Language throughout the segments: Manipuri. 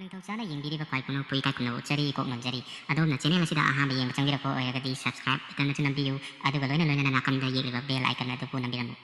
Ningthoucha yingbiriba kwaipunu pui kaikunu chari kok namjari adomna channel asida ahamba yeng changbirako oiragadi subscribe button na nambiyu aduga loina nakanda yeliba bell icon adu pu nambiramu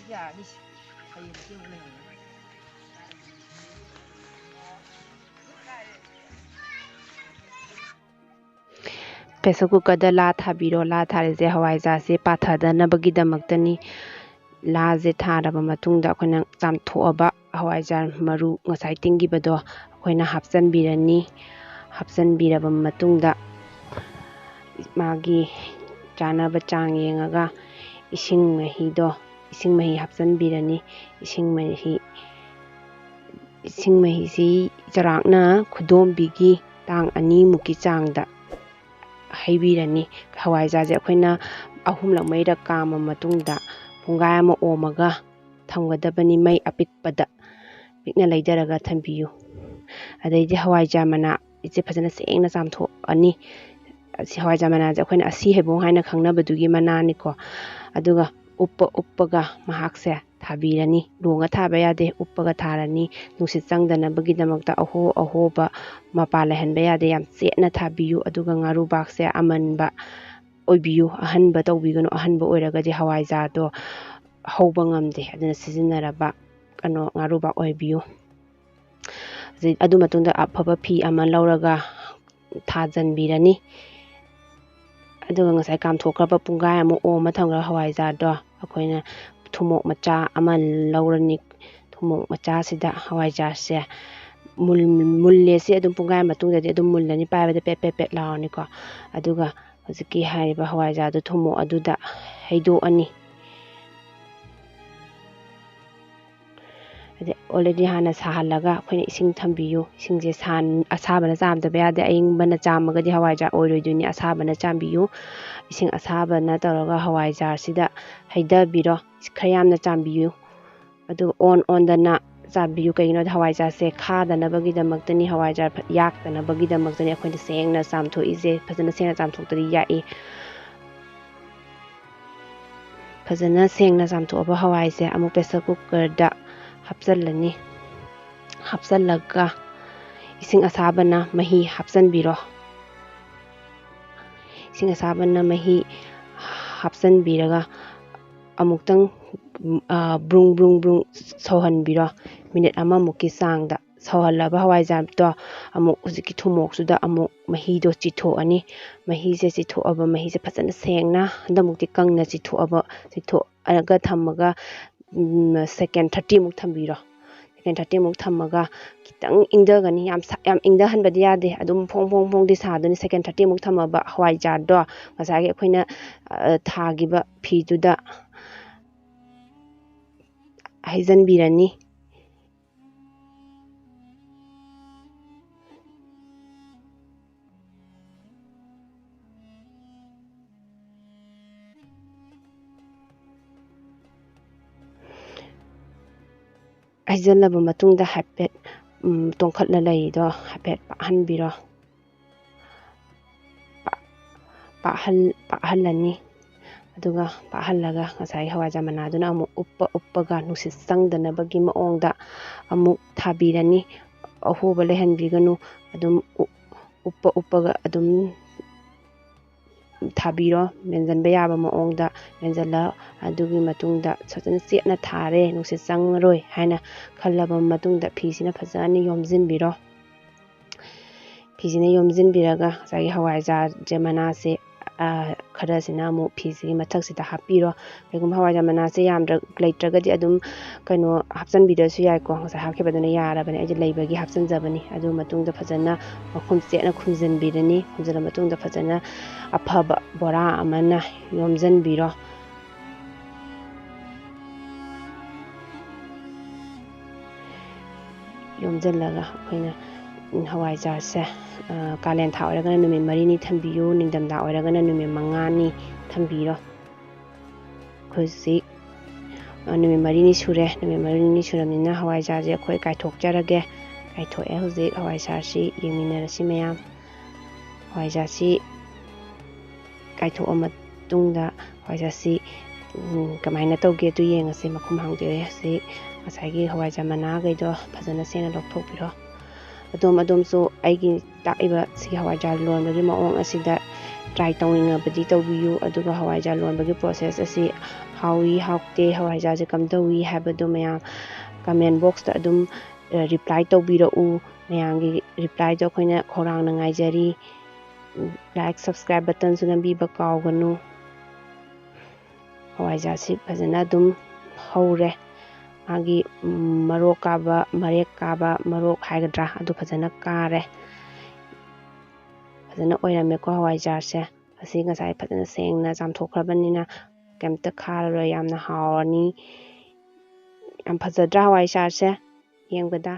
Ya, this kayu kecil boleh. Pressure cooker da la thabiro la tharese hawaijar se pathadanabagidamaktani la je tharaba matungda akhona chamthoaba hawaijar maru ngasai tingibado akhona hapchanbirani hapchanbiraba matungda magi chanaba chang yengaga ising mahi hapchanbirani ising mahi si charakna khudombigi tang ani muki changda haibirani hawaijar je akhona ahumlak maira kama matungda pungai ama omaga thamgadabani mai apikpada pikna leidaraga thambiyu adaidi hawaijar mana ije phajana sengna chamtho ani si hawaijar mana je akhona asi hebong haina khangnabadugi manani ko aduga uppaga mahakse thabirani longa thaba yade uppaga tharani nungsit changdanabagidamakta ahoba mapa lehanba yade yam chena thabiyu aduga ngaru bakse amanba oibiyu ahanba tawbiganu ahanba oiragadi hawaijar do hauba ngamde aduna sizinaraba kano ngaru bak oibiyu adu matungda afaba phi ama lauraga thajanbirani aduga ngasai kamthokraba pungai ama oma thamgra hawaijar do akoina thumok macha ama laurani thumok macha sida hawaijar se mulle se adum pungai matungda de adum mullani paibada pet launi ko aduga hojiki haiba hawaijar do thumok aduda heido ani already hana sahalaga akhona ising thambiyu isingje san asabana chamdaba yade ayingbana chamagadi hawaijar oiroiduni asabana chambiyu ising asabana taraga hawaijar sida haidabiro khayamna chambiyu adu on dana chambiyu kaino hawaijar se khadanabagidamaktani hawaijar yaktanabagidamaktani akhona sengna chamtho ije phajana sengna chamthoktari yai phajana sengna chamtho aba hawai se amu pressure cooker da hapchalani hapchalaga ising asabana mahi hapchanbiro ising asabana mahi hapchanbiraga amuktang brung sohanbiro minute ama muki sangda sohalaba hawaijar to amuk hujiki thumok suda amuk mahi do chitho ani mahi se chitho aba mahi se phajana sengna handamukti kangna chitho aga thamaga second 30 muk thambiro second 30 muk thamaga kitang ingdagani yam ingda hanbadi yade adum phong di saduni second 30 muk thamaba hawaijar do ngasagi akhona thagiba phiduda haijanbirani aijanlaba matungda hapet tongkhatla leido hapet pahanbiro pahalani aduga pahallaga ngasai hawaijar manaduna amu uppaga nungsit changdanabagi maongda amu thabirani ahoba lehanbiganu adum uppaga adum thabiro menjanba yaba maongda menjala adugi matungda sajana chetna thare nungsit changroi haina khallaba matungda phisina phajani yomjinbiro phisina yomjinbiraga sagi hawaijar je manase ꯈꯔꯁꯤꯅ ꯑꯃꯨꯛ ꯐꯤꯁꯤꯒꯤ ꯃꯊꯛꯁꯤꯗ ꯍꯥꯞꯄꯤꯔꯣ ꯀꯩꯒꯨꯝꯕ ꯍꯋꯥꯏꯖꯥꯔ ꯃꯅꯥꯁꯦ ꯂꯩꯇ꯭ꯔꯒꯗꯤ ꯑꯗꯨꯝ ꯀꯩꯅꯣ ꯍꯥꯞꯆꯤꯟꯕꯤꯗ꯭ꯔꯁꯨ ꯌꯥꯏꯀꯣ ꯉꯁꯥꯏ ꯍꯥꯞꯈꯤꯕꯗꯨꯅ ꯌꯥꯔꯕꯅꯤ ꯑꯩꯁꯦ ꯂꯩꯕꯒꯤ ꯍꯥꯞꯆꯤꯟꯖꯕꯅꯤ ꯑꯗꯨ ꯃꯇꯨꯡꯗ ꯐꯖꯅ ꯃꯈꯨꯝ ꯆꯦꯠꯅ ꯈꯨꯝꯖꯤꯟꯕꯤꯔꯅꯤ ꯈꯨꯝꯖꯤꯜꯂ ꯃꯇꯨꯡꯗ ꯐꯖꯅ ꯑꯐꯕ ꯕꯣꯔꯥ ꯑꯃꯅ ꯌꯣꯝꯖꯤꯟꯕꯤꯔꯣ ꯌꯣꯝꯖꯤꯜꯂꯒ ꯑꯩꯈꯣꯏꯅ ꯍꯋꯥꯏꯖꯥꯔꯁꯦ ꯀꯥꯂꯦꯟ ꯊꯥ ꯑꯣꯏꯔꯒꯅ ꯅꯨꯃꯤꯠ 4ꯅꯤ ꯊꯝꯕꯤꯌꯨ ꯅꯤꯡꯊꯝꯊꯥ ꯑꯣꯏꯔꯒꯅ ꯅꯨꯃꯤꯠ 5ꯅꯤ ꯊꯝꯕꯤꯔꯣ ꯍꯧꯖꯤꯛ ꯅꯨꯃꯤꯠ 4ꯅꯤ ꯁꯨꯔꯦ ꯅꯨꯃꯤꯠ 4ꯅꯤ ꯁꯨꯔꯕꯅꯤꯅ ꯍꯋꯥꯏꯖꯥꯔꯁꯦ ꯑꯩꯈꯣꯏ ꯀꯥꯏꯊꯣꯛꯆꯔꯒꯦ ꯀꯥꯏꯊꯣꯛꯑꯦ ꯍꯧꯖꯤꯛ ꯍꯋꯥꯏꯖꯥꯔꯁꯤ ꯌꯦꯡꯃꯤꯟꯅꯔꯁꯤ ꯃꯌꯥꯝ ꯍꯋꯥꯏꯖꯥꯔꯁꯤ ꯀꯥꯏꯊꯣꯛꯑ ꯃꯇꯨꯡꯗ ꯍꯋꯥꯏꯖꯥꯔꯁꯤ ꯀꯃꯥꯏꯅ ꯇꯧꯒꯦꯗꯨ ꯌꯦꯡꯉꯁꯤ ꯃꯈꯨꯝ ꯍꯥꯡꯗꯣꯛꯑꯦ ꯍꯧꯖꯤꯛ ꯉꯁꯥꯏꯒꯤ ꯍꯋꯥꯏꯖꯥꯔ ꯃꯅꯥꯈꯩꯗꯣ ꯐꯖꯅ ꯁꯦꯡꯅ ꯂꯧꯊꯣꯛꯄꯤꯔꯣ ꯑꯗꯣꯝꯁꯨ ꯑꯩꯒꯤ ꯇꯥꯛꯏꯕ ꯁꯤꯒꯤ ꯍꯋꯥꯏꯖꯥꯔ ꯂꯣꯟꯕꯒꯤ ꯃꯑꯣꯡ ꯑꯁꯤꯗ ꯇ꯭ꯔꯥꯏ ꯇꯧꯅꯤꯡꯉꯕꯗꯤ ꯇꯧꯕꯤꯌꯨ ꯑꯗꯨꯒ ꯍꯋꯥꯏꯖꯥꯔ ꯂꯣꯟꯕꯒꯤ ꯄ꯭ꯔꯣꯁꯦꯁ ꯑꯁꯤ ꯍꯥꯎꯏ ꯍꯥꯎꯇꯦ ꯍꯋꯥꯏꯖꯥꯔꯁꯦ ꯀꯝꯗꯧꯏ ꯍꯥꯏꯕꯗꯨ ꯃꯌꯥꯝ ꯀꯃꯦꯟ ꯕꯣꯛꯁꯇ ꯑꯗꯨꯝ ꯔꯤꯄ꯭ꯂꯥꯏ ꯇꯧꯕꯤꯔꯛꯎ ꯃꯌꯥꯝꯒꯤ ꯔꯤꯄ꯭ꯂꯥꯏꯗꯣ ꯑꯩꯈꯣꯏꯅ ꯈꯧꯔꯥꯡꯅ ꯉꯥꯏꯖꯔꯤ ꯂꯥꯏꯛ ꯁꯕꯁꯀ꯭ꯔꯥꯏꯕ ꯕꯇꯟꯁꯨ ꯅꯝꯕꯤꯕ ꯀꯥꯎꯒꯅꯨ ꯍꯋꯥꯏꯖꯥꯔꯁꯤ ꯐꯖꯅ ꯑꯗꯨꯝ ꯍꯧꯔꯦ ꯃꯥꯒꯤ ꯃꯔꯣꯛ ꯀꯥꯕ ꯃꯔꯦꯛ ꯀꯥꯕ ꯃꯔꯣꯛ ꯍꯥꯏꯒꯗ꯭ꯔꯥ ꯑꯗꯨ ꯐꯖꯅ ꯀꯥꯔꯦ ꯐꯖꯅ ꯑꯣꯏꯔꯝꯃꯦꯀꯣ ꯍꯋꯥꯏꯖꯥꯔꯁꯦ ꯑꯁꯤ ꯉꯁꯥꯏ ꯐꯖꯅ ꯁꯦꯡꯅ ꯆꯥꯝꯊꯣꯛꯈ꯭ꯔꯕꯅꯤꯅ ꯀꯩꯝꯇ ꯈꯥꯔꯔꯣꯏ ꯌꯥꯝꯅ ꯍꯥꯎꯔꯅꯤ ꯌꯥꯝ ꯐꯖꯗ꯭ꯔꯥ ꯍꯋꯥꯏꯖꯥꯔꯁꯦ ꯌꯦꯡꯕꯗ